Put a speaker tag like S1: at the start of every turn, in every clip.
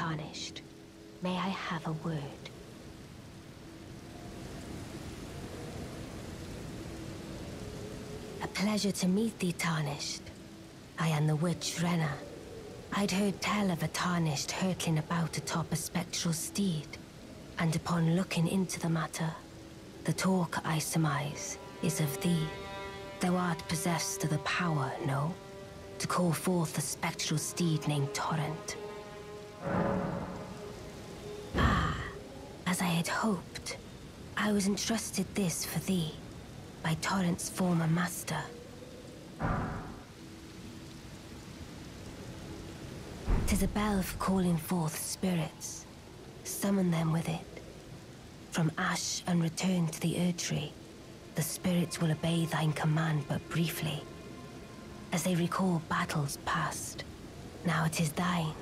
S1: Tarnished. May I have a word? A pleasure to meet thee, Tarnished. I am the witch Renna. I'd heard tell of a Tarnished hurtling about atop a spectral steed, and upon looking into the matter, the talk, I surmise, is of thee. Thou art possessed of the power, no? To call forth a spectral steed named Torrent. Ah, as I had hoped, I was entrusted this for thee, by Torrent's former master. 'Tis a bell for calling forth spirits. Summon them with it. From ash and return to the Erdtree, the spirits will obey thine command but briefly, as they recall battles past. Now it is thine,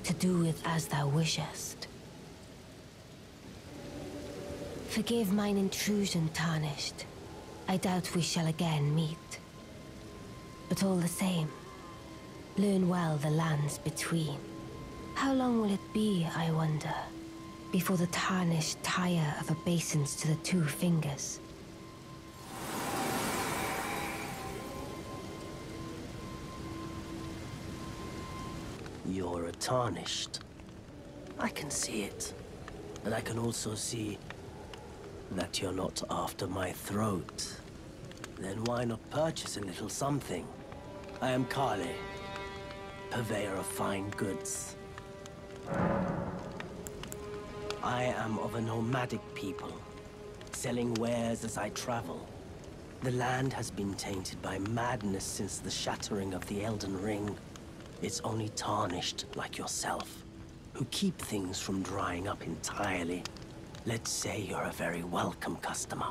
S1: to do with as thou wishest. Forgive mine intrusion, Tarnished. I doubt we shall again meet. But all the same, learn well the lands between. How long will it be, I wonder, before the Tarnished tire of obeisance to the two fingers?
S2: You're a Tarnished. I can see it. And I can also see that you're not after my throat. Then why not purchase a little something? I am Kale, purveyor of fine goods. I am of a nomadic people, selling wares as I travel. The land has been tainted by madness since the shattering of the Elden Ring. It's only Tarnished like yourself, who keep things from drying up entirely. Let's say you're a very welcome customer.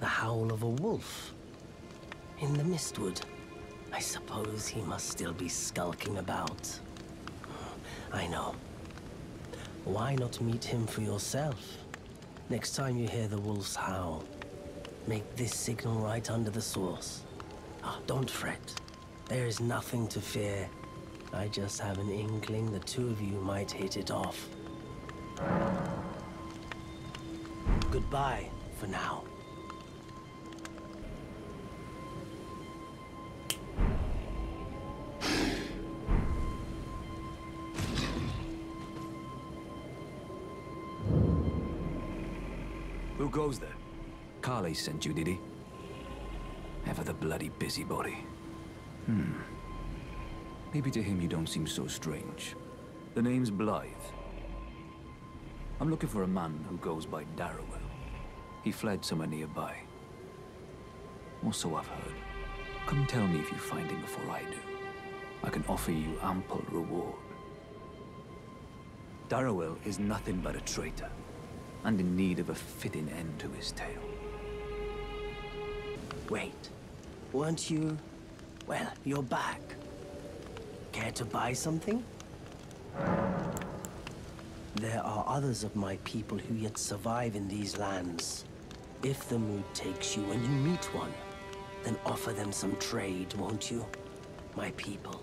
S2: The howl of a wolf in the Mistwood. I suppose he must still be skulking about. I know. Why not meet him for yourself? Next time you hear the wolf's howl, make this signal right under the source. Don't fret. There is nothing to fear. I just have an inkling the two of you might hit it off. Goodbye for now.
S3: Who goes there? Kale sent you, did he? Ever the bloody busybody. Maybe to him you don't seem so strange. The name's Blythe. I'm looking for a man who goes by Darrowell. He fled somewhere nearby. Or so I've heard. Come tell me if you find him before I do. I can offer you ample reward. Darrowell is nothing but a traitor, and in need of a fitting end to his tale.
S2: Wait, weren't you... Well, you're back. Care to buy something? There are others of my people who yet survive in these lands. If the mood takes you when you meet one, then offer them some trade, won't you? My people,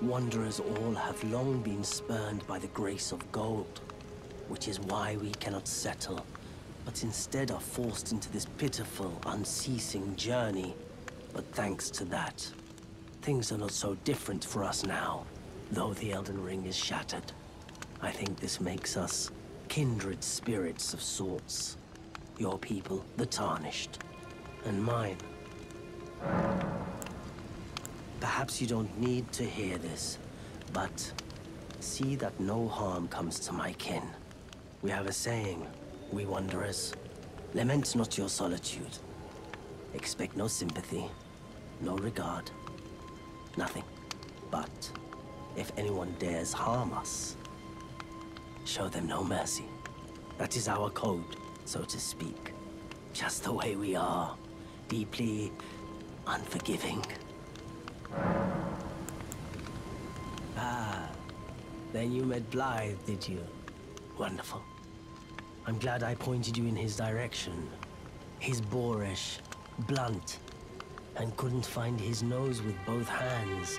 S2: wanderers all have long been spurned by the grace of gold, which is why we cannot settle, but instead are forced into this pitiful, unceasing journey. But thanks to that, things are not so different for us now, though the Elden Ring is shattered. I think this makes us kindred spirits of sorts. Your people, the Tarnished, and mine. Perhaps you don't need to hear this, but see that no harm comes to my kin. We have a saying, we wanderers. Lament not your solitude. Expect no sympathy, no regard, nothing. But if anyone dares harm us, show them no mercy. That is our code, so to speak. Just the way we are, deeply unforgiving. Ah, then you met Blythe, did you? Wonderful. I'm glad I pointed you in his direction. He's boorish, blunt, and couldn't find his nose with both hands.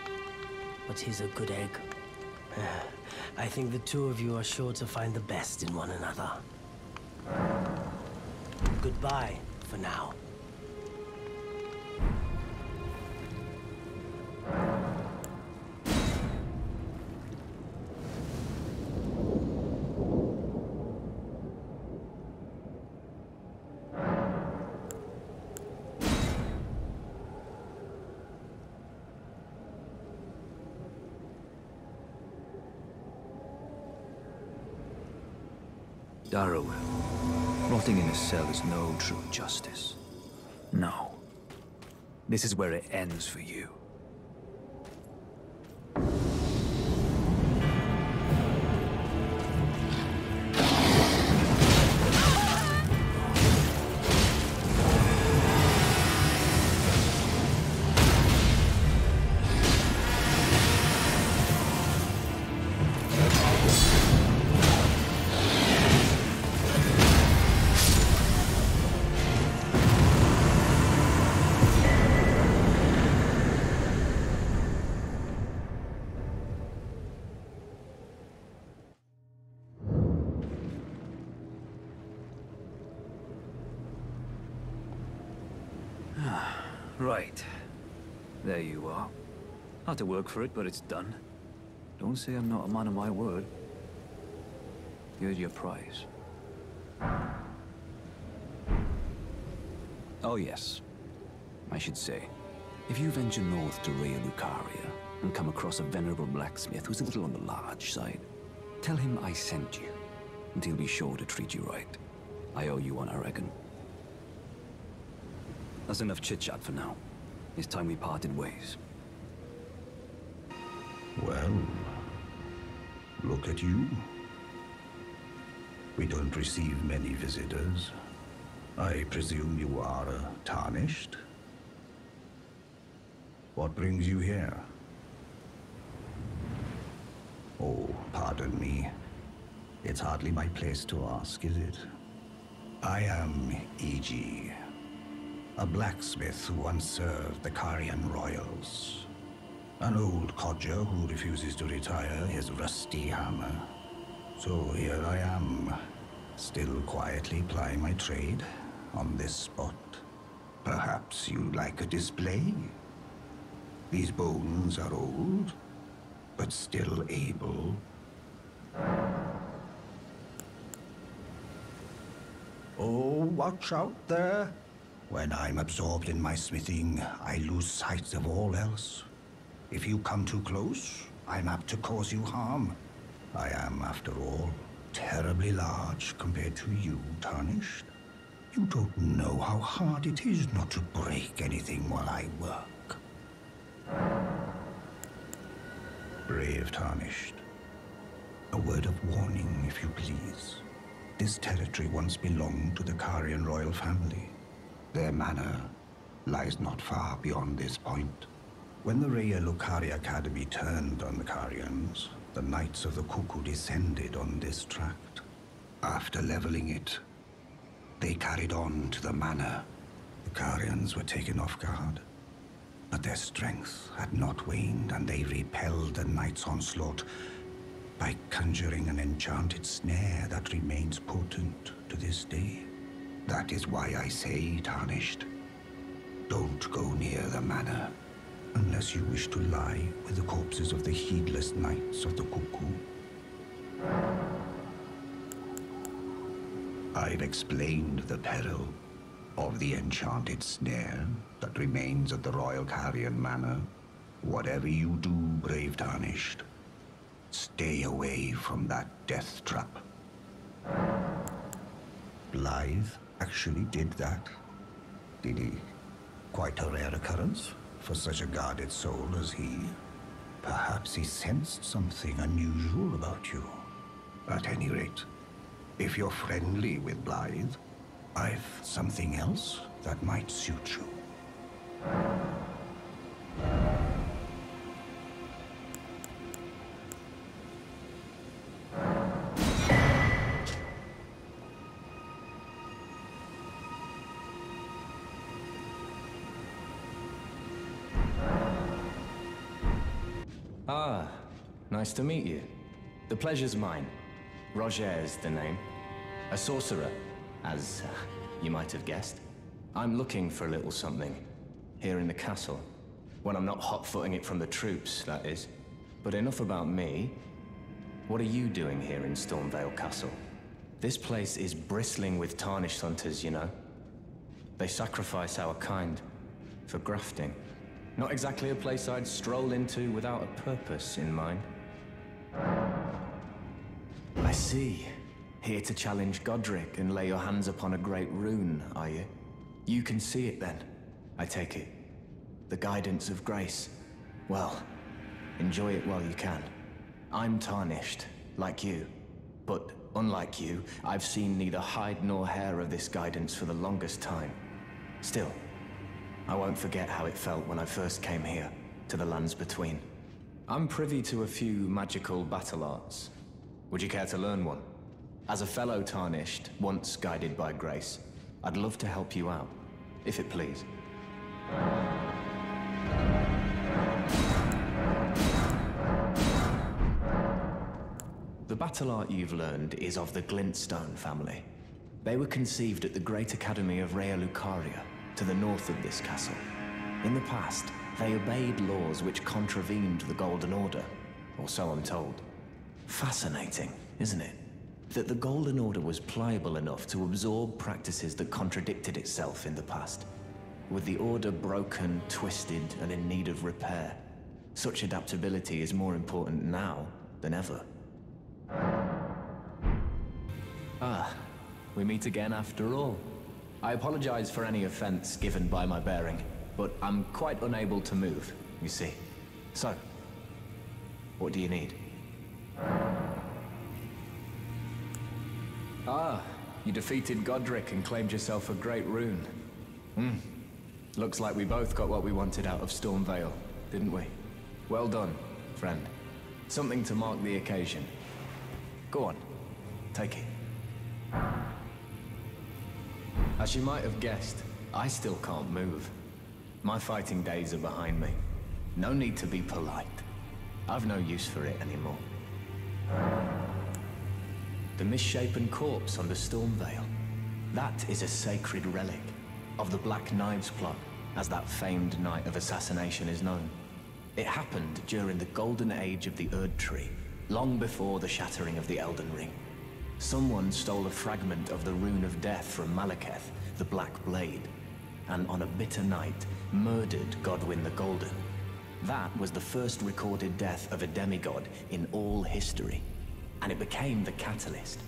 S2: but he's a good egg. I think the two of you are sure to find the best in one another. Goodbye for now.
S3: Darrow, rotting in a cell is no true justice. No. This is where it ends for you. Right. There you are. Had to work for it, but it's done. Don't say I'm not a man of my word. Here's your prize. Oh yes. I should say, if you venture north to Raya Lucaria and come across a venerable blacksmith who's a little on the large side, tell him I sent you, and he'll be sure to treat you right. I owe you one, I reckon. That's enough chit-chat for now. It's time we parted ways.
S4: Well, look at you. We don't receive many visitors. I presume you are tarnished? What brings you here? Oh, pardon me. It's hardly my place to ask, is it? I am E.G., a blacksmith who once served the Carian royals. An old codger who refuses to retire his rusty hammer. So here I am, still quietly plying my trade on this spot. Perhaps you'd like a display? These bones are old, but still able. Oh, watch out there. When I'm absorbed in my smithing, I lose sight of all else. If you come too close, I'm apt to cause you harm. I am, after all, terribly large compared to you, Tarnished. You don't know how hard it is not to break anything while I work. Brave Tarnished. A word of warning, if you please. This territory once belonged to the Carian royal family. Their manor lies not far beyond this point. When the Raya Lucaria Academy turned on the Carians, the Knights of the Cuckoo descended on this tract. After leveling it, they carried on to the manor. The Carians were taken off guard, but their strength had not waned, and they repelled the Knights' onslaught by conjuring an enchanted snare that remains potent to this day. That is why I say, Tarnished, don't go near the manor, unless you wish to lie with the corpses of the heedless Knights of the Cuckoo. I've explained the peril of the enchanted snare that remains at the Royal Carian Manor. Whatever you do, brave Tarnished, stay away from that death trap. Blythe actually did that, did he? Quite a rare occurrence for such a guarded soul as he. Perhaps he sensed something unusual about you. At any rate, if you're friendly with Blythe, I've something else that might suit you.
S5: Ah, nice to meet you. The pleasure's mine. Roger's the name. A sorcerer, as you might have guessed. I'm looking for a little something, here in the castle. When I'm not hot-footing it from the troops, that is. But enough about me. What are you doing here in Stormvale Castle? This place is bristling with tarnished hunters, you know. They sacrifice our kind for grafting. Not exactly a place I'd stroll into without a purpose in mind. I see. Here to challenge Godric and lay your hands upon a great rune, are you? You can see it then, I take it. The guidance of grace. Well, enjoy it while you can. I'm tarnished, like you. But unlike you, I've seen neither hide nor hair of this guidance for the longest time. Still, I won't forget how it felt when I first came here, to the lands between. I'm privy to a few magical battle arts. Would you care to learn one? As a fellow Tarnished, once guided by grace, I'd love to help you out, if it please. The battle art you've learned is of the Glintstone family. They were conceived at the Great Academy of Rea Lucaria, to the north of this castle. In the past, they obeyed laws which contravened the Golden Order, or so I'm told. Fascinating, isn't it? That the Golden Order was pliable enough to absorb practices that contradicted itself in the past. With the Order broken, twisted, and in need of repair, such adaptability is more important now than ever. Ah, we meet again after all. I apologize for any offense given by my bearing, but I'm quite unable to move, you see. So, what do you need? Ah, you defeated Godric and claimed yourself a great rune. Looks like we both got what we wanted out of Stormvale, didn't we? Well done, friend. Something to mark the occasion. Go on, take it. As you might have guessed, I still can't move. My fighting days are behind me. No need to be polite. I've no use for it anymore. The misshapen corpse under Stormvale. That is a sacred relic of the Black Knives plot, as that famed night of assassination is known. It happened during the golden age of the Erd Tree, long before the shattering of the Elden Ring. Someone stole a fragment of the Rune of Death from Malekith, the Black Blade, and on a bitter night, murdered Godwyn the Golden. That was the first recorded death of a demigod in all history, and it became the catalyst.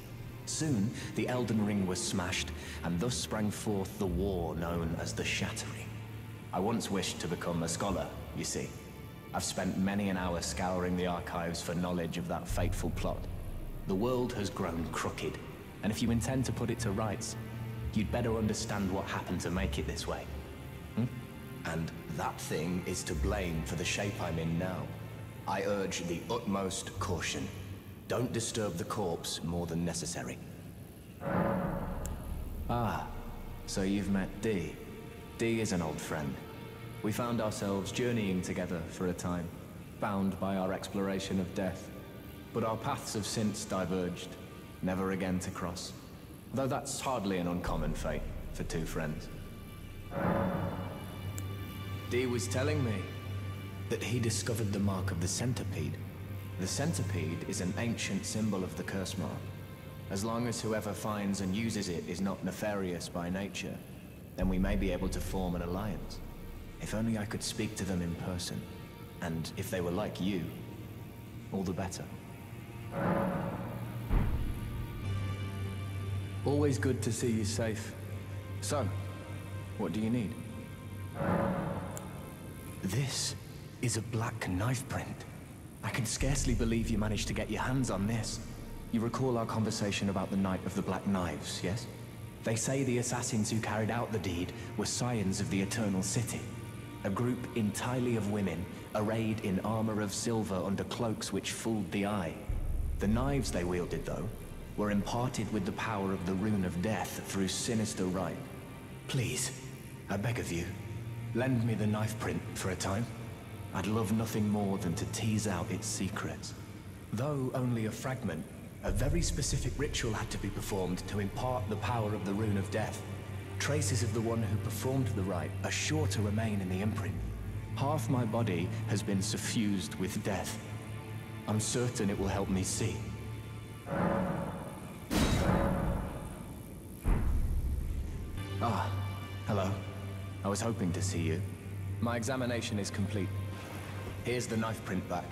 S5: Soon, the Elden Ring was smashed, and thus sprang forth the war known as the Shattering. I once wished to become a scholar, you see. I've spent many an hour scouring the archives for knowledge of that fateful plot. The world has grown crooked, and if you intend to put it to rights, you'd better understand what happened to make it this way. And that thing is to blame for the shape I'm in now. I urge the utmost caution. Don't disturb the corpse more than necessary. Ah, so you've met Dee. Dee is an old friend. We found ourselves journeying together for a time, bound by our exploration of death. But our paths have since diverged, never again to cross. Though that's hardly an uncommon fate for two friends. Dee was telling me that he discovered the mark of the centipede. The centipede is an ancient symbol of the curse mark. As long as whoever finds and uses it is not nefarious by nature, then we may be able to form an alliance. If only I could speak to them in person. And if they were like you, all the better. Always good to see you safe. So, what do you need? This is a black knife print. I can scarcely believe you managed to get your hands on this. You recall our conversation about the Night of the Black Knives, yes? They say the assassins who carried out the deed were scions of the Eternal City. A group entirely of women, arrayed in armor of silver under cloaks which fooled the eye. The knives they wielded, though, were imparted with the power of the Rune of Death through sinister rite. Please, I beg of you, lend me the knife print for a time. I'd love nothing more than to tease out its secrets. Though only a fragment, a very specific ritual had to be performed to impart the power of the Rune of Death. Traces of the one who performed the rite are sure to remain in the imprint. Half my body has been suffused with death. I'm certain it will help me see. Ah, hello. I was hoping to see you. My examination is complete. Here's the knife print back,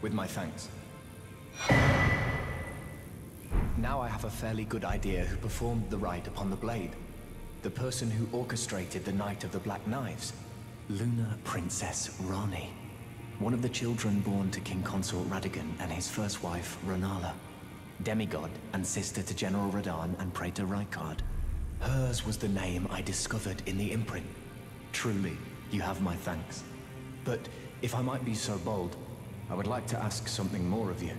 S5: with my thanks. Now I have a fairly good idea who performed the rite upon the blade. The person who orchestrated the Night of the Black Knives. Lunar Princess Rani. One of the children born to King Consort Radagon and his first wife, Renala. Demigod and sister to General Radahn and Praetor Rykard. Hers was the name I discovered in the imprint. Truly, you have my thanks. But if I might be so bold, I would like to ask something more of you.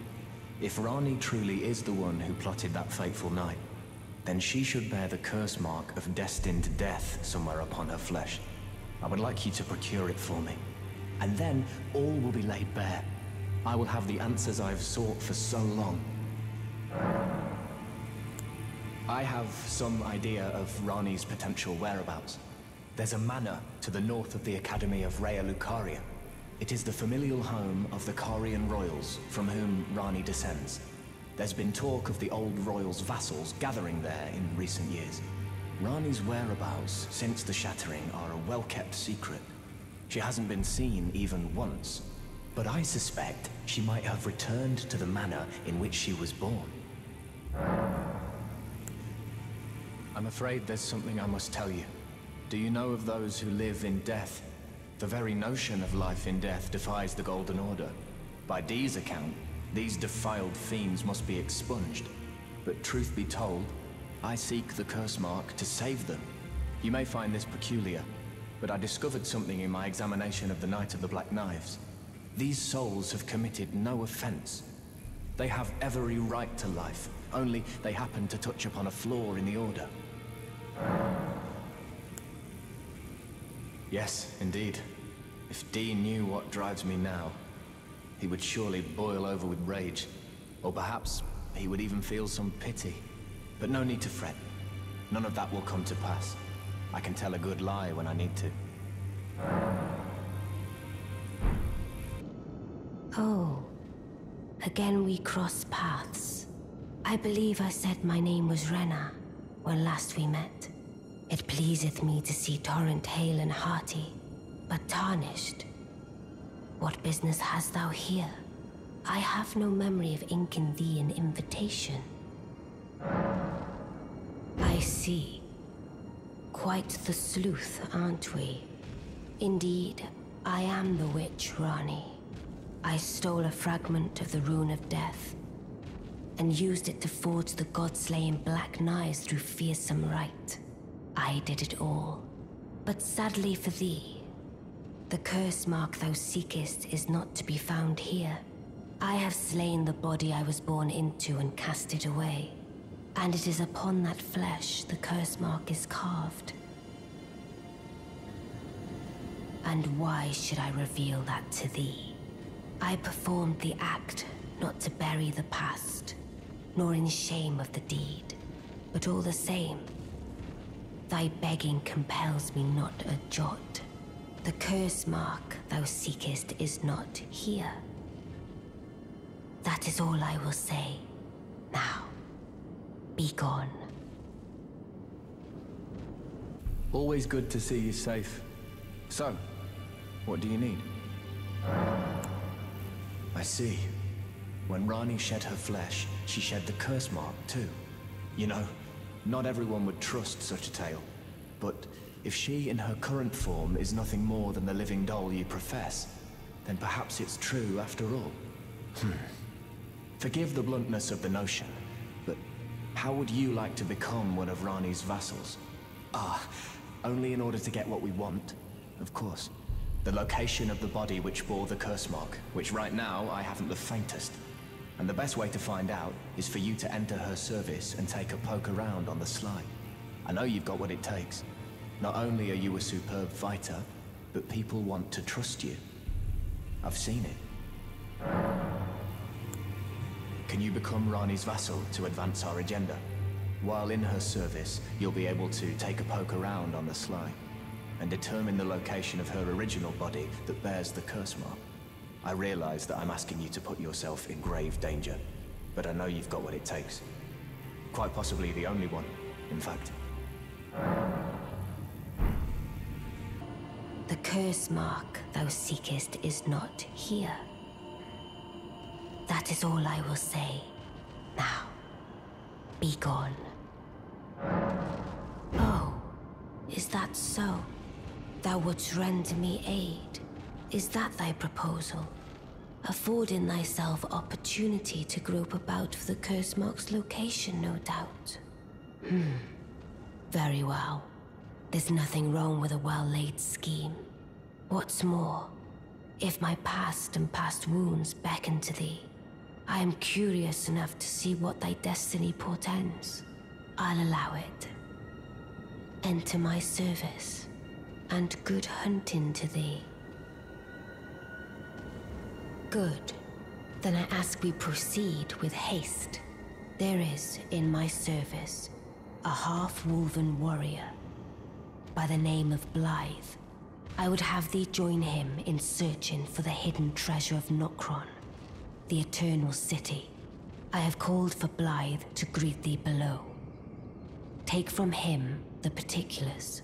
S5: If Rani truly is the one who plotted that fateful night, then she should bear the curse mark of destined death somewhere upon her flesh. I would like you to procure it for me. And then all will be laid bare. I will have the answers I have sought for so long. I have some idea of Rani's potential whereabouts. There's a manor to the north of the Academy of Rhea Lucaria. It is the familial home of the Carian royals from whom Rani descends. There's been talk of the old royals' vassals gathering there in recent years. Rani's whereabouts since the shattering are a well-kept secret. She hasn't been seen even once, but I suspect she might have returned to the manor in which she was born. I'm afraid there's something I must tell you. Do you know of those who live in death? The very notion of life in death defies the Golden Order. By Dee's account, these defiled fiends must be expunged. But truth be told, I seek the curse mark to save them. You may find this peculiar, but I discovered something in my examination of the Night of the Black Knives. These souls have committed no offense. They have every right to life, only they happen to touch upon a flaw in the Order. Yes, indeed. If Dee knew what drives me now, he would surely boil over with rage. Or perhaps he would even feel some pity. But no need to fret. None of that will come to pass. I can tell a good lie when I need to.
S1: Oh. Again we cross paths. I believe I said my name was Rena when last we met. It pleaseth me to see Torrent hale and hearty, but tarnished. What business hast thou here? I have no memory of inking thee an invitation. I see. Quite the sleuth, aren't we? Indeed, I am the witch Rani. I stole a fragment of the Rune of Death, and used it to forge the god-slaying black knives through fearsome rite. I did it all. But sadly for thee, the curse mark thou seekest is not to be found here. I have slain the body I was born into and cast it away. And it is upon that flesh the curse mark is carved. And why should I reveal that to thee? I performed the act not to bury the past, nor in shame of the deed, but all the same, thy begging compels me not a jot. The curse mark thou seekest is not here. That is all I will say. Now, be gone.
S5: Always good to see you safe. So, what do you need? I see. When Rani shed her flesh, she shed the curse mark too. You know, not everyone would trust such a tale. But if she in her current form is nothing more than the living doll you profess, then perhaps it's true after all. Forgive the bluntness of the notion, but how would you like to become one of Rani's vassals? Ah, only in order to get what we want, of course. The location of the body which bore the curse mark, which right now I haven't the faintest. And the best way to find out is for you to enter her service and take a poke around on the sly. I know you've got what it takes. Not only are you a superb fighter, but people want to trust you. I've seen it. Can you become Rani's vassal to advance our agenda? While in her service, you'll be able to take a poke around on the sly and determine the location of her original body that bears the curse mark. I realize that I'm asking you to put yourself in grave danger, but I know you've got what it takes. Quite possibly the only one, in fact.
S1: The curse mark thou seekest is not here. That is all I will say. Now, be gone. Oh, is that so? Thou wouldst render me aid. Is that thy proposal? Affording thyself opportunity to grope about for the curse mark's location, no doubt. Very well. There's nothing wrong with a well-laid scheme. What's more, if my past and past wounds beckon to thee, I am curious enough to see what thy destiny portends. I'll allow it. Enter my service, and good hunting to thee. Good. Then I ask we proceed with haste. There is, in my service, a half-woven warrior by the name of Blythe. I would have thee join him in searching for the hidden treasure of Nokron, the Eternal City. I have called for Blythe to greet thee below. Take from him the particulars.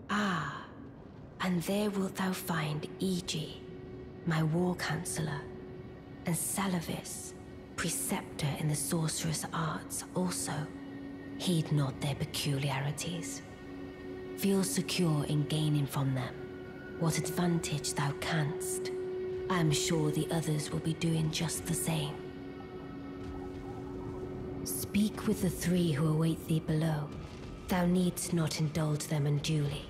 S1: Ah, and there wilt thou find Iji, my war counselor, and Salavis, preceptor in the sorcerous arts also. Heed not their peculiarities. Feel secure in gaining from them what advantage thou canst. I am sure the others will be doing just the same. Speak with the three who await thee below. Thou needst not indulge them unduly,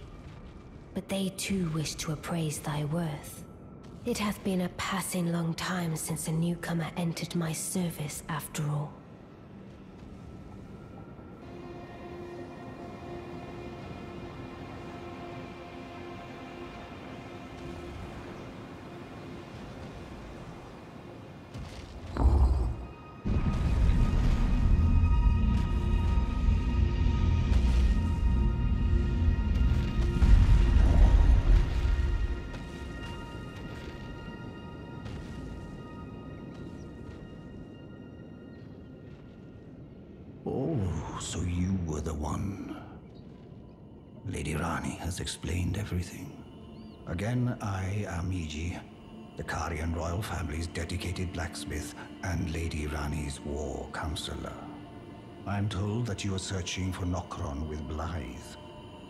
S1: but they too wish to appraise thy worth. It hath been a passing long time since a newcomer entered my service, after all.
S4: Oh, so you were the one. Lady Rani has explained everything. Again, I am Iji, the Karian royal family's dedicated blacksmith and Lady Rani's war counselor. I'm told that you are searching for Nokron with Blythe.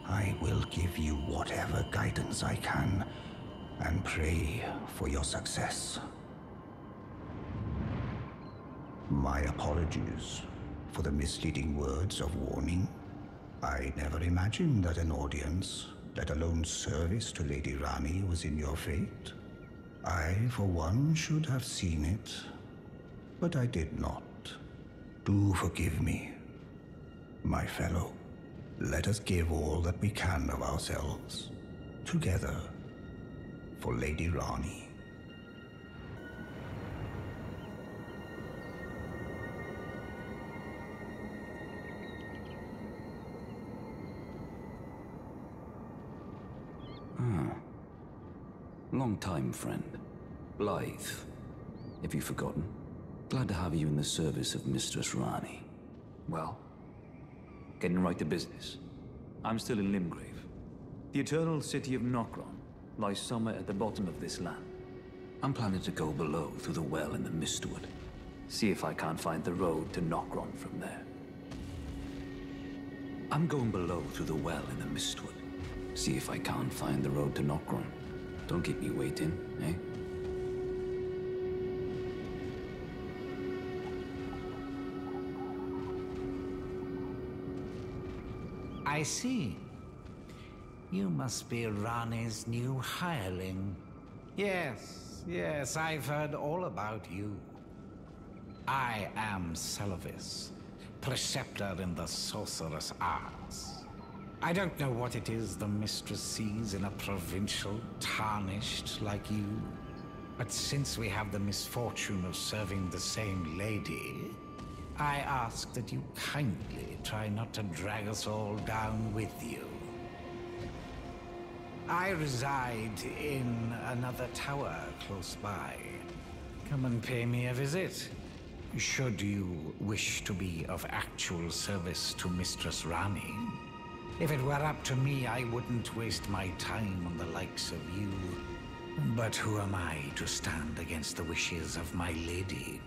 S4: I will give you whatever guidance I can, and pray for your success. My apologies for the misleading words of warning. I never imagined that an audience, let alone service to Lady Rani, was in your fate. I, for one, should have seen it, but I did not. Do forgive me, my fellow. Let us give all that we can of ourselves, together, for Lady Rani.
S3: Long time, friend. Blythe. Have you forgotten? Glad to have you in the service of Mistress Rani. Well, getting right to business. I'm still in Limgrave. The eternal city of Nokron lies somewhere at the bottom of this land. I'm planning to go below through the well in the Mistwood. See if I can't find the road to Nokron from there. I'm going below through the well in the Mistwood. See if I can't find the road to Nokron. Don't keep me waiting, eh?
S6: I see. You must be Rani's new hireling. Yes, I've heard all about you. I am Salavis, preceptor in the sorcerous arts. I don't know what it is the mistress sees in a provincial tarnished like you, But since we have the misfortune of serving the same lady, I ask that you kindly try not to drag us all down with you. I reside in another tower close by. Come and pay me a visit. Should you wish to be of actual service to Mistress Rani. If it were up to me, I wouldn't waste my time on the likes of you. But who am I to stand against the wishes of my lady?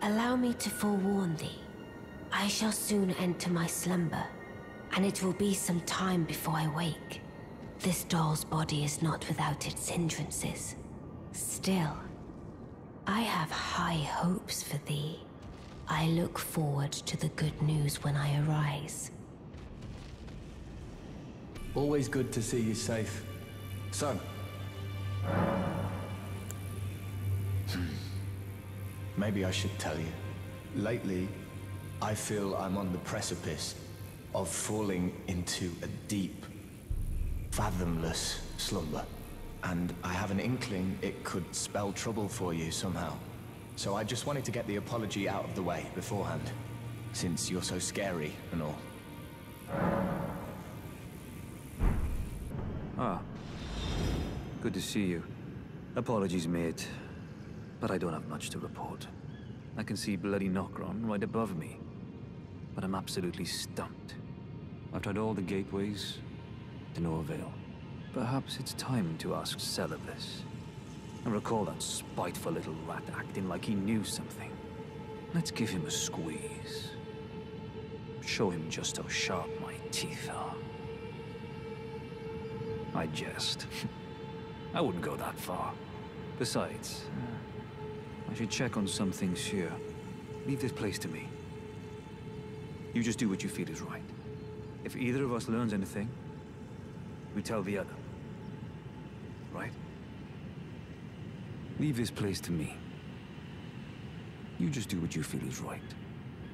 S1: Allow me to forewarn thee. I shall soon enter my slumber, and it will be some time before I wake. This doll's body is not without its hindrances. Still, I have high hopes for thee. I look forward to the good news when I arise.
S5: Always good to see you safe. So, maybe I should tell you. Lately, I feel I'm on the precipice of falling into a deep, fathomless slumber. And I have an inkling it could spell trouble for you somehow. So I just wanted to get the apology out of the way beforehand, since you're so scary and all.
S3: Ah. Good to see you. Apologies made. But I don't have much to report. I can see bloody Nokron right above me. But I'm absolutely stumped. I've tried all the gateways, to no avail. Perhaps it's time to ask Celibus. I recall that spiteful little rat acting like he knew something. Let's give him a squeeze. Show him just how sharp my teeth are. I jest. I wouldn't go that far. Besides, I should check on some things here. Leave this place to me. You just do what you feel is right. If either of us learns anything, we tell the other. Right? Leave this place to me. You just do what you feel is right.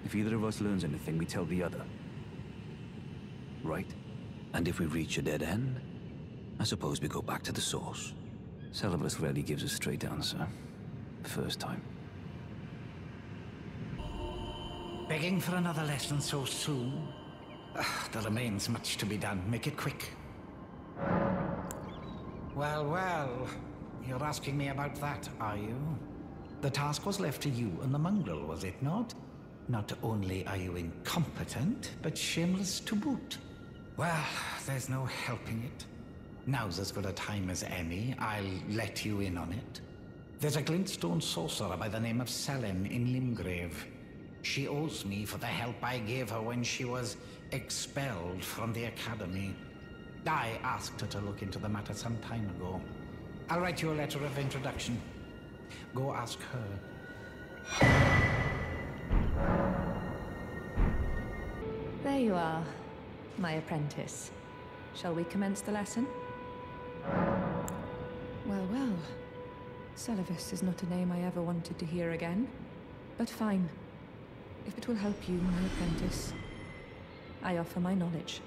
S3: If either of us learns anything, we tell the other. Right? And if we reach a dead end, I suppose we go back to the source. Celibus rarely gives a straight answer. First time.
S6: Begging for another lesson so soon? There remains much to be done. Make it quick. Well, well. You're asking me about that, are you? The task was left to you and the mongrel, was it not? Not only are you incompetent, but shameless to boot. Well, there's no helping it. Now's as good a time as any. I'll let you in on it. There's a glintstone sorcerer by the name of Selene in Limgrave. She owes me for the help I gave her when she was expelled from the academy. I asked her to look into the matter some time ago. I'll write you a letter of introduction. Go ask her.
S7: There you are, my apprentice. Shall we commence the lesson? Well, well. Celibus is not a name I ever wanted to hear again. But fine. If it will help you, my apprentice, I offer my knowledge.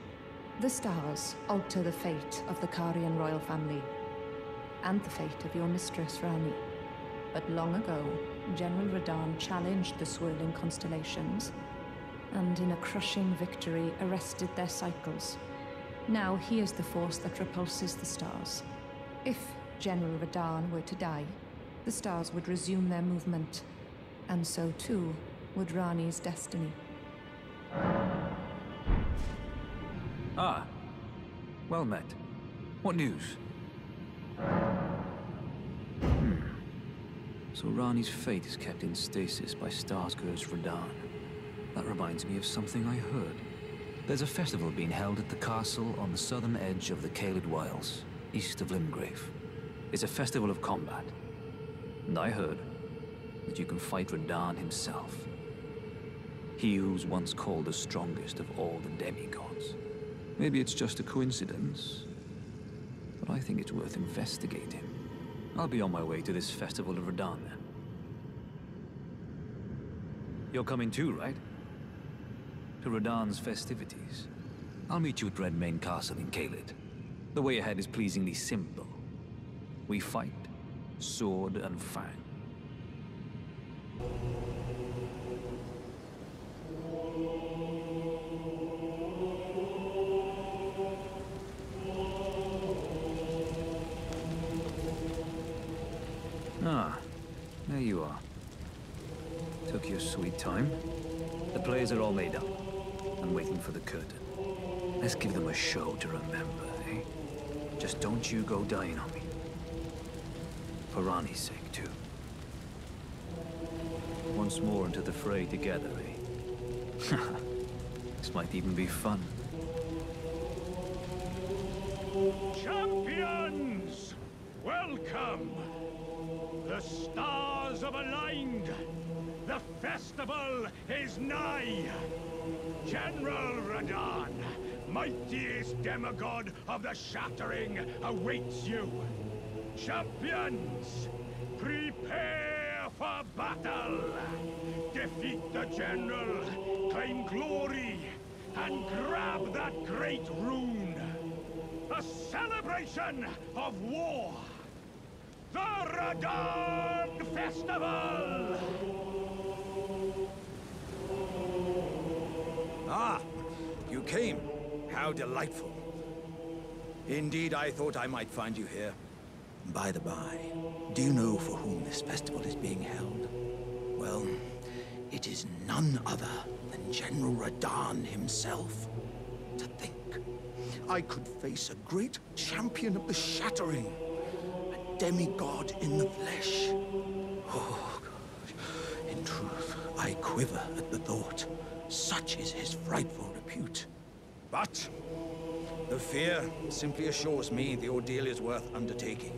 S7: The stars alter the fate of the Karian royal family, and the fate of your mistress, Rani. But long ago, General Radahn challenged the swirling constellations, and in a crushing victory arrested their cycles. Now he is the force that repulses the stars. If General Radahn were to die, the stars would resume their movement, and so too would Rani's destiny.
S3: Ah. Well met. So Rani's fate is kept in stasis by Starscourge Radahn. That reminds me of something I heard. There's a festival being held at the castle on the southern edge of the Caelid Wilds, east of Limgrave. It's a festival of combat. And I heard that you can fight Radahn himself. He who's once called the strongest of all the demigods. Maybe it's just a coincidence, but I think it's worth investigating. I'll be on my way to this festival of Radahn then. You're coming too, right? To Radahn's festivities. I'll meet you at Redmane Castle in Caelid. The way ahead is pleasingly simple. We fight, sword and fang. Ah, there you are. Took your sweet time. The plays are all made up. I'm waiting for the curtain. Let's give them a show to remember, eh? Just don't you go dying on me. For Rani's sake, too. Once more into the fray together, eh? This might even be fun.
S8: Champions! Welcome! The stars have aligned. The festival is nigh. General Radahn, mightiest demigod of the Shattering, awaits you. Champions, prepare for battle. Defeat the general, claim glory, and grab that great rune. A celebration of war. The Radahn Festival!
S9: Ah, you came. How delightful. Indeed, I thought I might find you here. By the by, do you know for whom this festival is being held? Well, it is none other than General Radahn himself. To think, I could face a great champion of the Shattering. Demigod in the flesh. Oh, gosh. In truth, I quiver at the thought. Such is his frightful repute. But the fear simply assures me the ordeal is worth undertaking.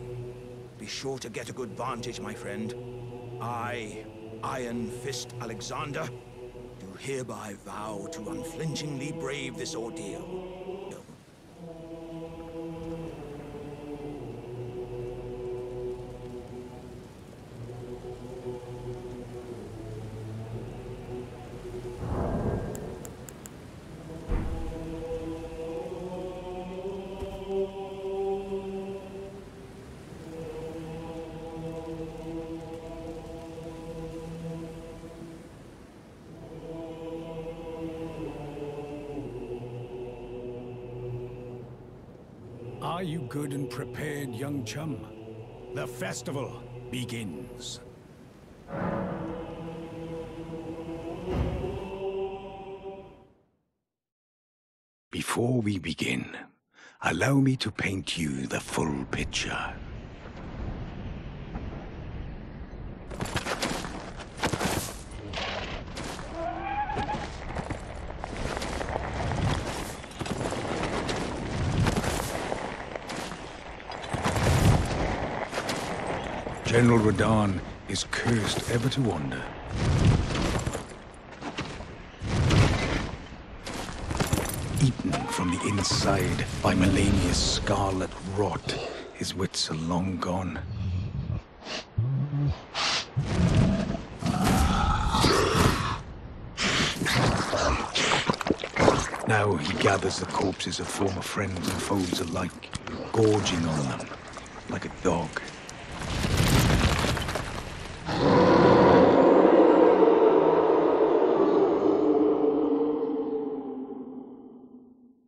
S9: Be sure to get a good vantage, my friend. I, Iron Fist Alexander, do hereby vow to unflinchingly brave this ordeal.
S8: Are you good and prepared, young chum? The festival begins.
S4: Before we begin, allow me to paint you the full picture. General Radahn is cursed ever to wander. Eaten from the inside by Melania's scarlet rot, his wits are long gone. Now he gathers the corpses of former friends and foes alike, gorging on them like a dog.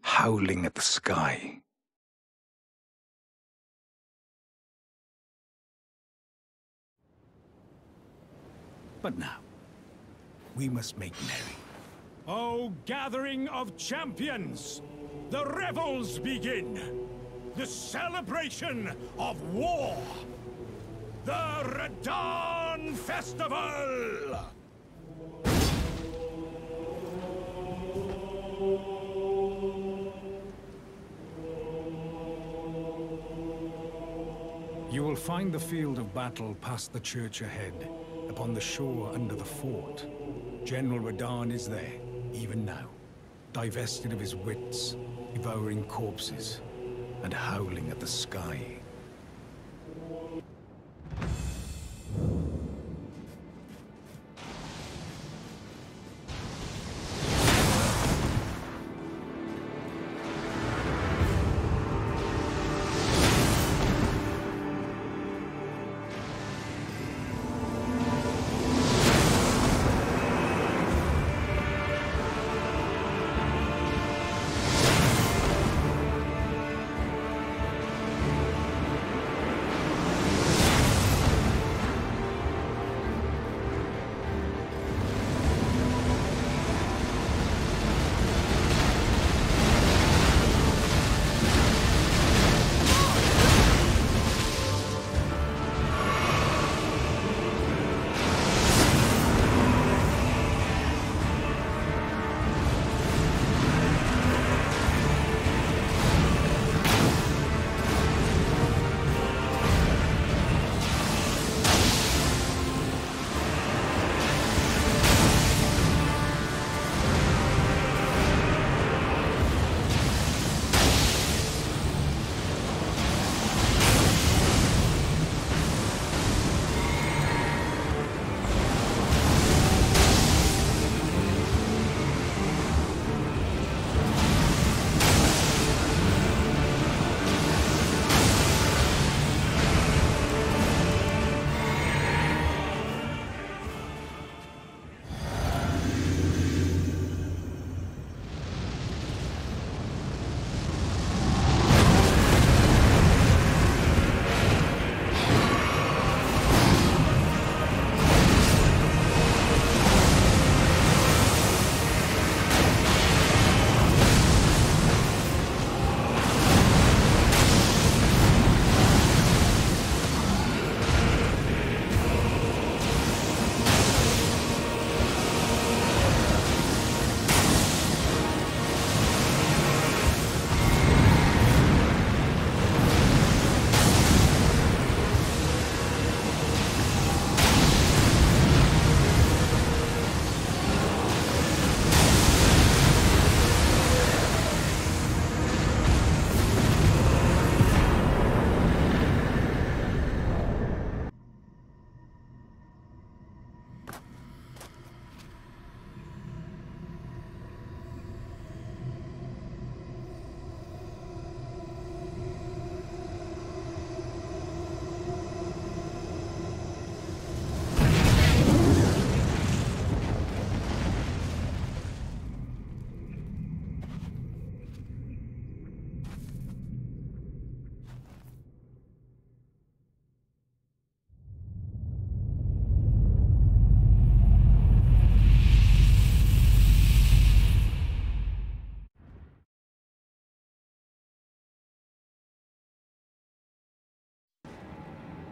S4: Howling at the sky.
S8: But now, we must make merry. O gathering of champions! The revels begin! The celebration of war! The Radahn Long Festival! You will find the field of battle past the church ahead, upon the shore under the fort. General Radahn is there, even now, divested of his wits, devouring corpses, and howling at the sky.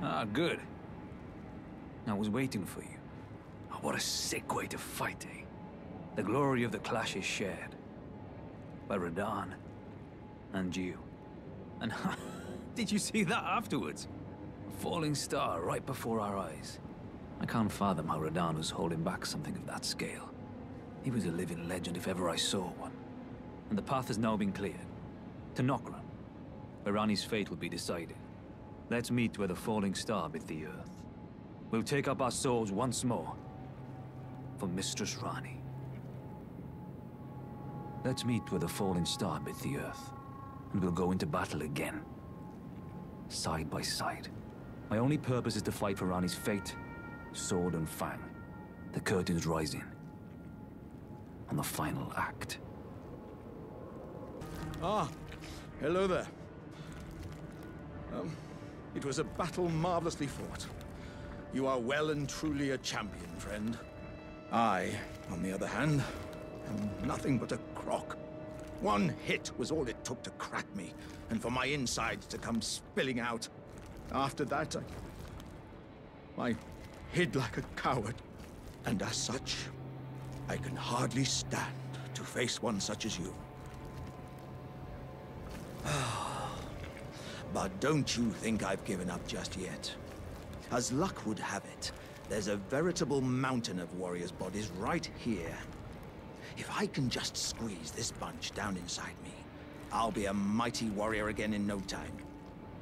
S3: Ah, good. I was waiting for you. Oh, what a sick way to fight, eh? The glory of the clash is shared. By Radahn. And you. And did you see that afterwards? A falling star right before our eyes. I can't fathom how Radahn was holding back something of that scale. He was a living legend if ever I saw one. And the path has now been cleared. To Nokran, where Ranni's fate will be decided. Let's meet where the falling star bit the earth. We'll take up our swords once more. For Mistress Ranni. Let's meet where the falling star bit the earth. And we'll go into battle again. Side by side. My only purpose is to fight for Ranni's fate. Sword and fang. The curtain's rising. On the final act.
S9: Ah, hello there. It was a battle marvelously fought. You are well and truly a champion, friend. I, on the other hand, am nothing but a crock. One hit was all it took to crack me, and for my insides to come spilling out. After that, my hid like a coward. And as such, I can hardly stand to face one such as you. But don't you think I've given up just yet. As luck would have it, there's a veritable mountain of warriors' bodies right here. If I can just squeeze this bunch down inside me, I'll be a mighty warrior again in no time.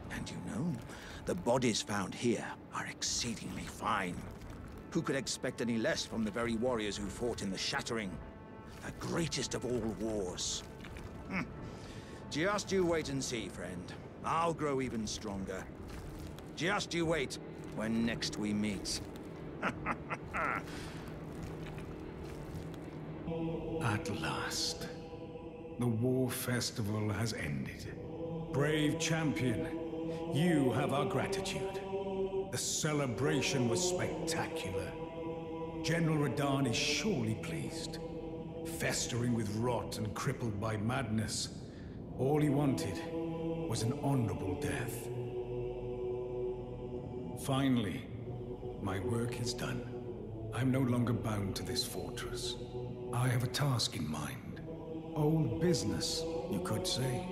S9: And you know, the bodies found here are exceedingly fine. Who could expect any less from the very warriors who fought in the Shattering, the greatest of all wars? Just you wait and see, friend. I'll grow even stronger. Just you wait when next we meet.
S8: At last, the war festival has ended. Brave champion, you have our gratitude. The celebration was spectacular. General Radahn is surely pleased. Festering with rot and crippled by madness, all he wanted was an honorable death. Finally, my work is done. I'm no longer bound to this fortress. I have a task in mind. Old business, you could say.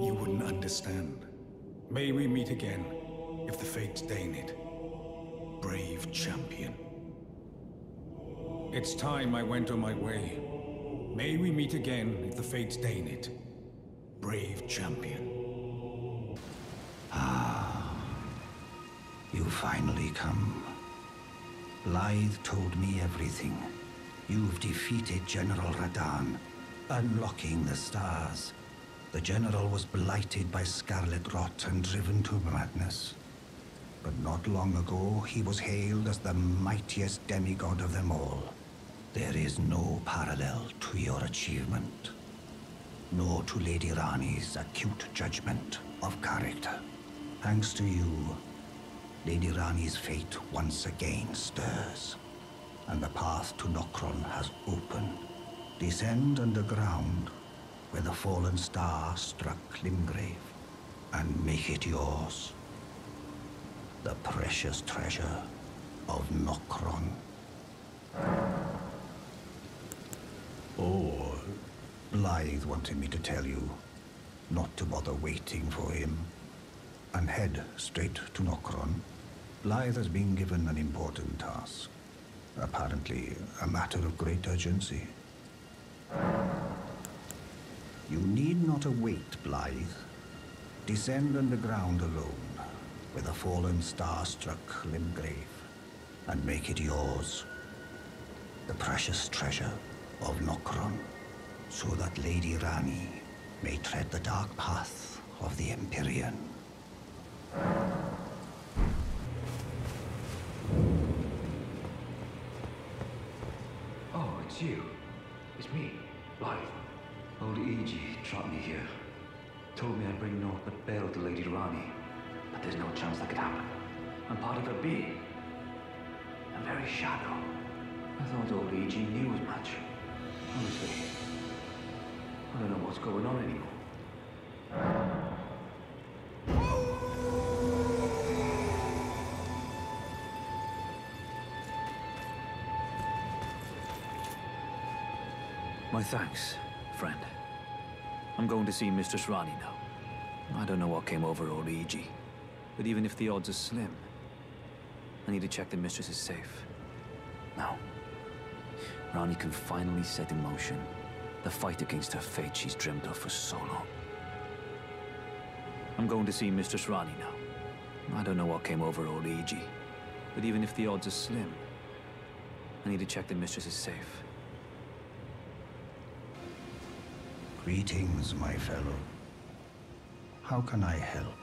S8: You wouldn't understand. May we meet again, if the fates deign it. Brave champion. It's time I went on my way. May we meet again, if the fates deign it. Brave champion.
S4: Ah, you finally come. Blythe told me everything. You've defeated General Radahn, unlocking the stars. The General was blighted by scarlet rot and driven to madness. But not long ago, he was hailed as the mightiest demigod of them all. There is no parallel to your achievement, nor to Lady Rani's acute judgment of character. Thanks to you, Lady Rani's fate once again stirs, and the path to Nokron has opened. Descend underground, where the fallen star struck Limgrave, and make it yours. The precious treasure of Nokron. Oh, Blythe wanted me to tell you not to bother waiting for him, and head straight to Nokron. Blythe has been given an important task. Apparently, a matter of great urgency. You need not await Blythe. Descend underground alone, where the fallen star struck Limgrave, and make it yours. The precious treasure of Nokron, so that Lady Rani may tread the dark path of the Empyrean.
S3: Oh, it's you. It's me, Blythe. Old Iji trapped me here. Told me I'd bring naught but bale to Lady Rani. But there's no chance that could happen. I'm part of her being. A very shadow. I thought old Iji knew as much. Honestly, I don't know what's going on anymore. My thanks, friend. I'm going to see Mistress Rani now. I don't know what came over old Iji, but even if the odds are slim, I need to check the Mistress is safe. Now, Rani can finally set in motion the fight against her fate she's dreamt of for so long. I'm going to see Mistress Rani now. I don't know what came over old Iji, but even if the odds are slim, I need to check the Mistress is safe.
S4: Greetings, my fellow. How can I help?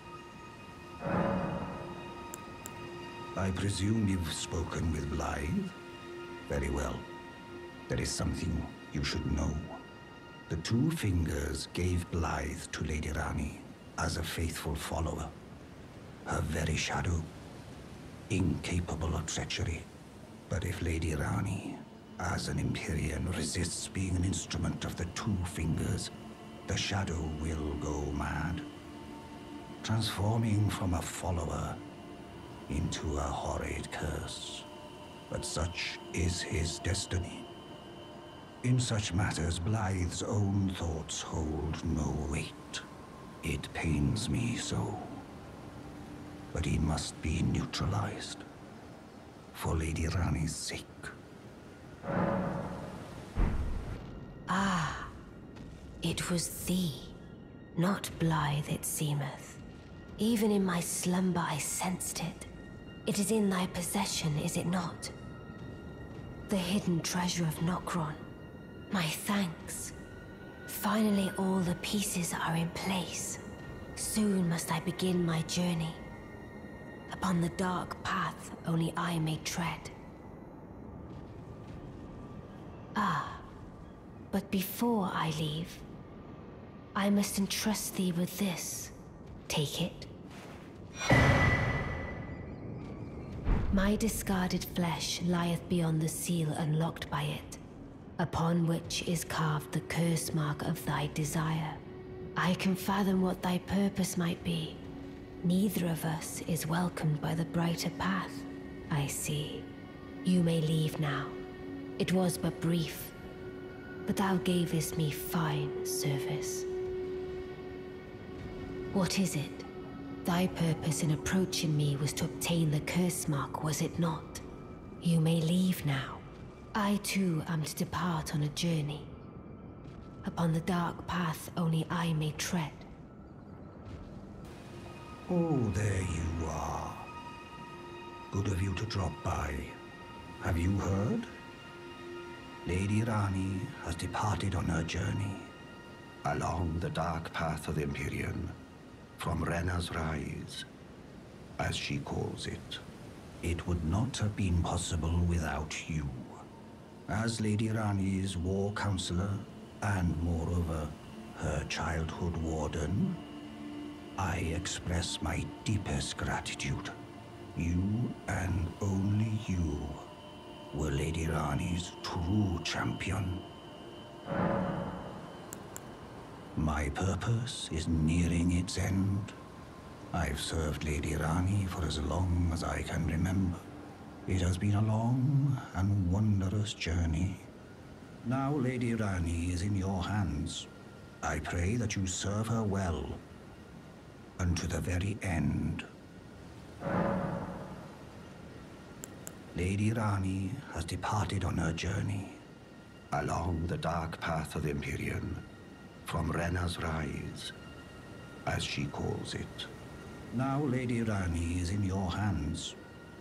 S4: I presume you've spoken with Blythe? Very well. There is something you should know. The Two Fingers gave Blythe to Lady Rani as a faithful follower. Her very shadow, incapable of treachery. But if Lady Rani, as an Empyrean, resists being an instrument of the Two Fingers, the shadow will go mad, transforming from a follower into a horrid curse. But such is his destiny. In such matters, Blythe's own thoughts hold no weight. It pains me so. But he must be neutralized. For Lady Rani's sake.
S1: Ah, it was thee, not Blythe it seemeth. Even in my slumber I sensed it. It is in thy possession, is it not? The hidden treasure of Nokron. My thanks. Finally all the pieces are in place. Soon must I begin my journey. Upon the dark path only I may tread. Ah, but before I leave, I must entrust thee with this. Take it. My discarded flesh lieth beyond the seal unlocked by it, upon which is carved the curse mark of thy desire. I can fathom what thy purpose might be. Neither of us is welcomed by the brighter path, I see. You may leave now. It was but brief, but thou gavest me fine service. What is it? Thy purpose in approaching me was to obtain the curse mark, was it not? You may leave now. I too am to depart on a journey. Upon the dark path only I may tread.
S4: Oh, there you are. Good of you to drop by. Have you heard? Lady Rani has departed on her journey. Along the dark path of Empyrean. From Rena's Rise, as she calls it. It would not have been possible without you. As Lady Rani's war counselor, and moreover, her childhood warden, I express my deepest gratitude. You and only you were Lady Rani's true champion. My purpose is nearing its end. I've served Lady Rani for as long as I can remember. It has been a long and wondrous journey. Now Lady Rani is in your hands. I pray that you serve her well, unto the very end. Lady Rani has departed on her journey, along the dark path of Empyrean. From Rena's Rise, as she calls it. Now Lady Rani is in your hands.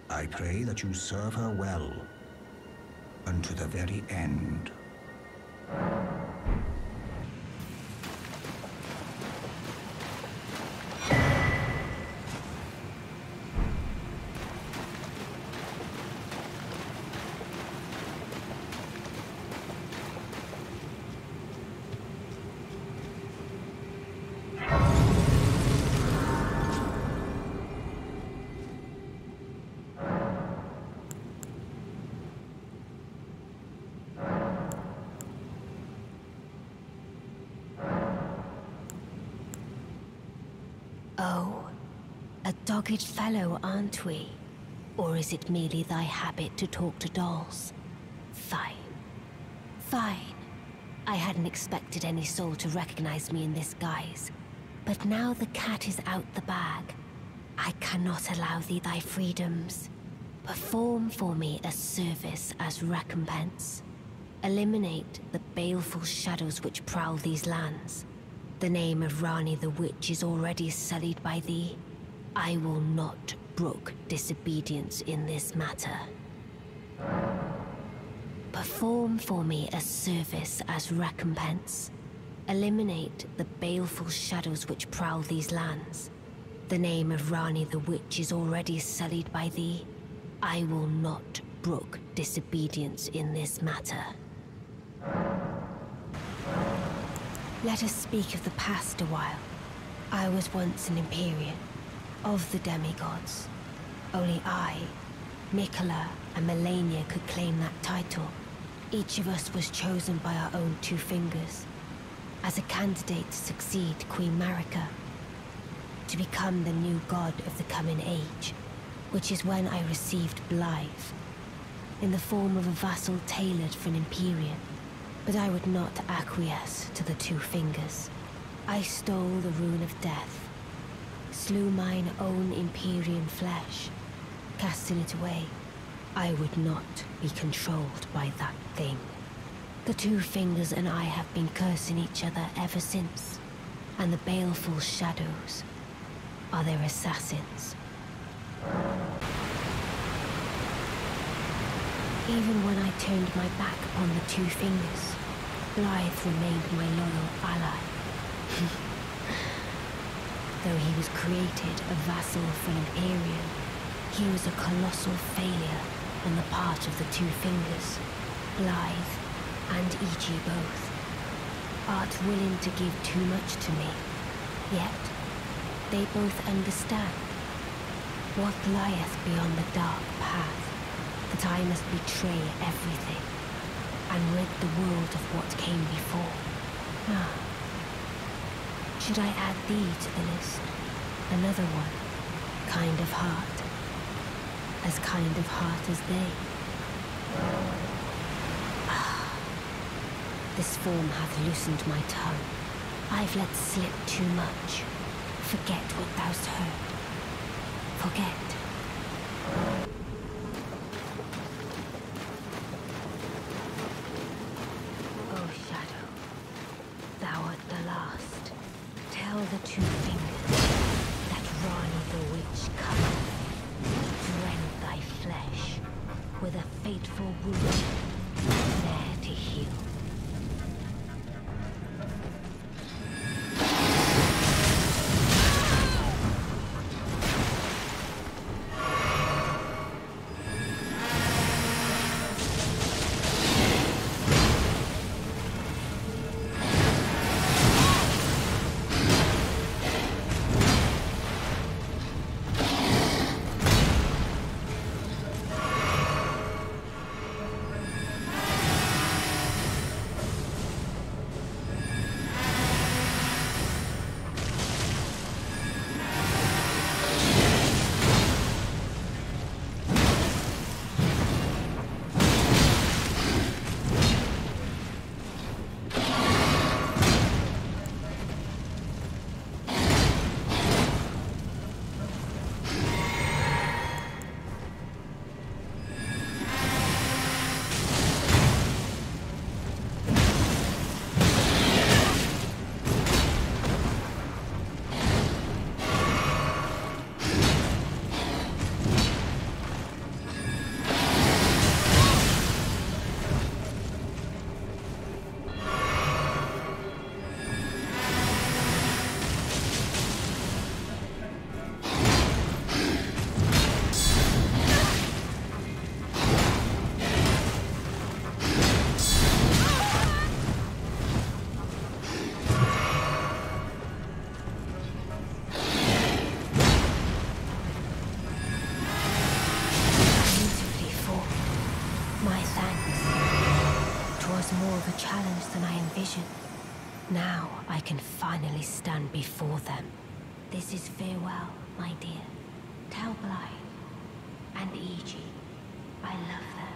S4: I pray that you serve her well, unto the very end.
S1: Oh, a dogged fellow, aren't we? Or is it merely thy habit to talk to dolls? Fine. Fine. I hadn't expected any soul to recognize me in this guise. But now the cat is out the bag. I cannot allow thee thy freedoms. Perform for me a service as recompense. Eliminate the baleful shadows which prowl these lands. The name of Rani the Witch is already sullied by thee. I will not brook disobedience in this matter. Perform for me a service as recompense. Eliminate the baleful shadows which prowl these lands. The name of Rani the Witch is already sullied by thee. I will not brook disobedience in this matter. Let us speak of the past a while. I was once an Empyrean, of the demigods. Only I, Mikola, and Melania could claim that title. Each of us was chosen by our own two fingers, as a candidate to succeed Queen Marika, to become the new god of the coming age. which is when I received Blythe, in the form of a vassal tailored for an Empyrean. But I would not acquiesce to the Two Fingers. I stole the Rune of Death, slew mine own Empyrean flesh, casting it away. I would not be controlled by that thing. The Two Fingers and I have been cursing each other ever since, and the baleful shadows are their assassins. Even when I turned my back upon the Two Fingers, Blythe remained my loyal ally. Though he was created a vassal for an Empyrean, he was a colossal failure on the part of the Two Fingers, Blythe and E.G. both. Art willing to give too much to me, yet they both understand what lieth beyond the dark path, that I must betray everything and rid the world of what came before. Ah. Should I add thee to the list? Another one, kind of heart. As kind of heart as they. Ah. This form hath loosened my tongue. I've let slip too much. Forget what thou'st heard. Forget. Oh, Shadow, thou art the last. Tell the Two Fingers that Rani the Witch cometh to rend thy flesh with a fateful wound, there to heal. Now I can finally stand before them. This is farewell, my dear. Tell Blythe and E.G. I love them.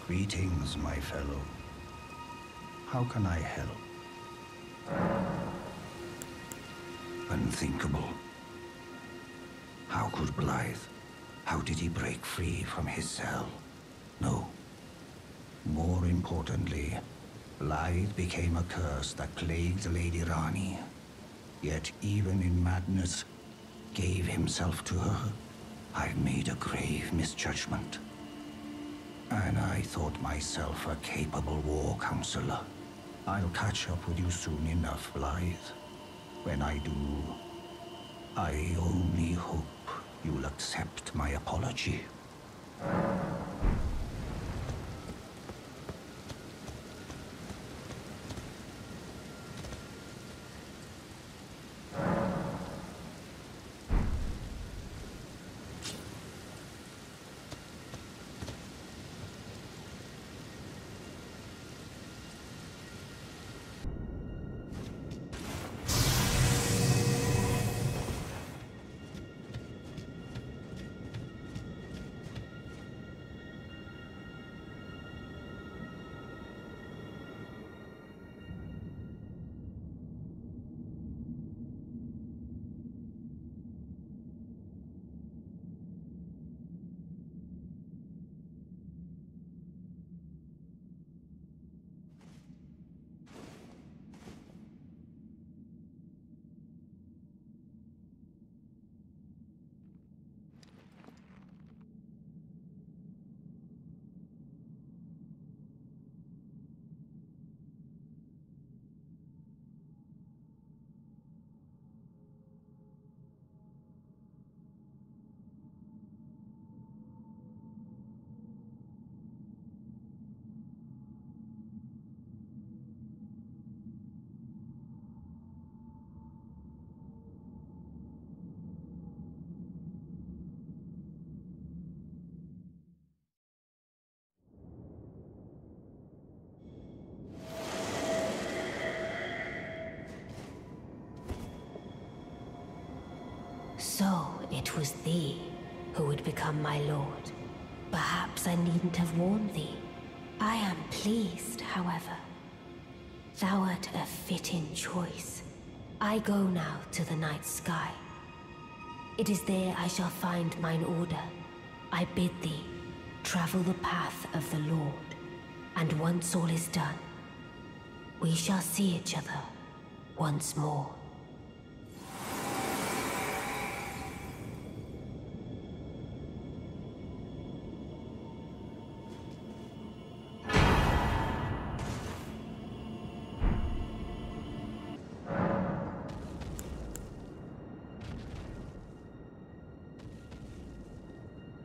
S4: Greetings, my fellow. How can I help? Unthinkable. How could Blythe? How did he break free from his cell? No. More importantly, Blythe became a curse that plagued Lady Rani. Yet even in madness, gave himself to her. I've made a grave misjudgment. And I thought myself a capable war counselor. I'll catch up with you soon enough, Blythe. When I do, I only hope you'll accept my apology.
S1: So it was thee who would become my lord. Perhaps I needn't have warned thee. I am pleased, however. Thou art a fitting choice. I go now to the night sky. It is there I shall find mine order. I bid thee travel the path of the Lord, and once all is done, we shall see each other once more.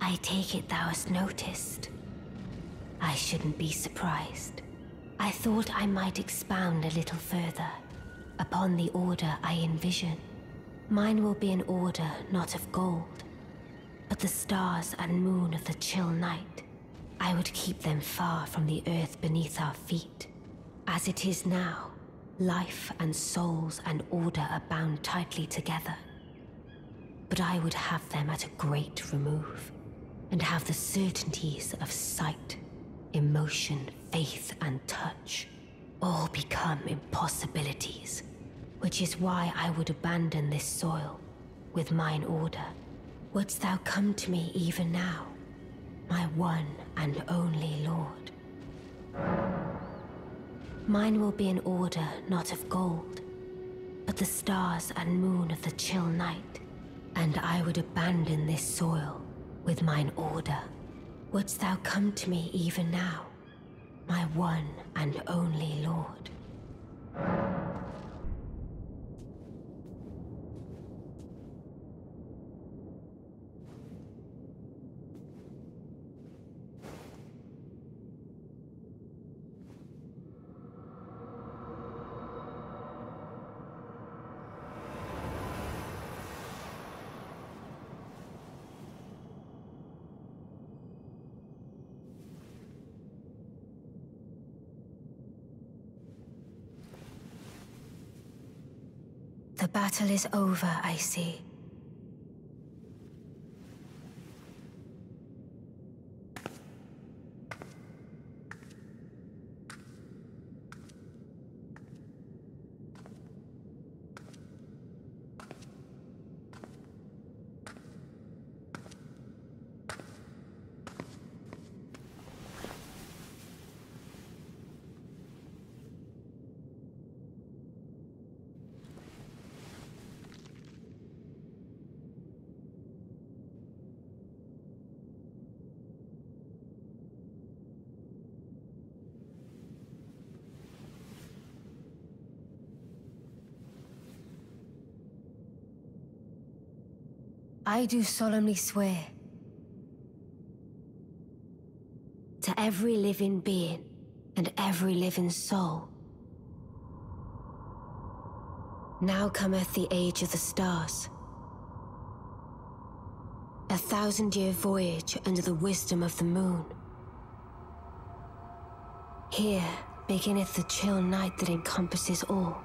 S1: I take it thou hast noticed. I shouldn't be surprised. I thought I might expound a little further upon the order I envision. Mine will be an order not of gold, but the stars and moon of the chill night. I would keep them far from the earth beneath our feet. As it is now, life and souls and order are bound tightly together. But I would have them at a great remove, and have the certainties of sight, emotion, faith, and touch all become impossibilities, which is why I would abandon this soil with mine order. Wouldst thou come to me even now, my one and only Lord? Mine will be an order not of gold, but the stars and moon of the chill night, and I would abandon this soil with mine order. Wouldst thou come to me even now, my one and only Lord? The battle is over, I see. I do solemnly swear to every living being and every living soul. Now cometh the age of the stars. A 1,000-year voyage under the wisdom of the moon. Here beginneth the chill night that encompasses all,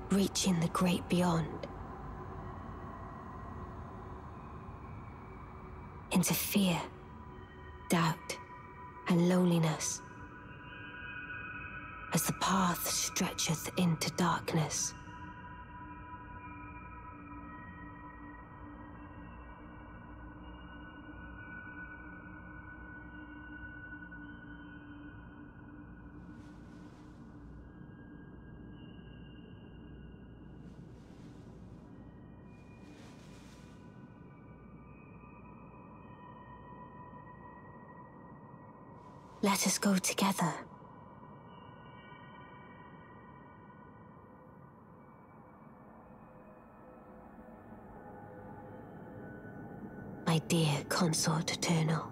S1: reaching the great beyond. Into fear, doubt, and loneliness, as the path stretcheth into darkness. Let us go together. My dear consort eternal.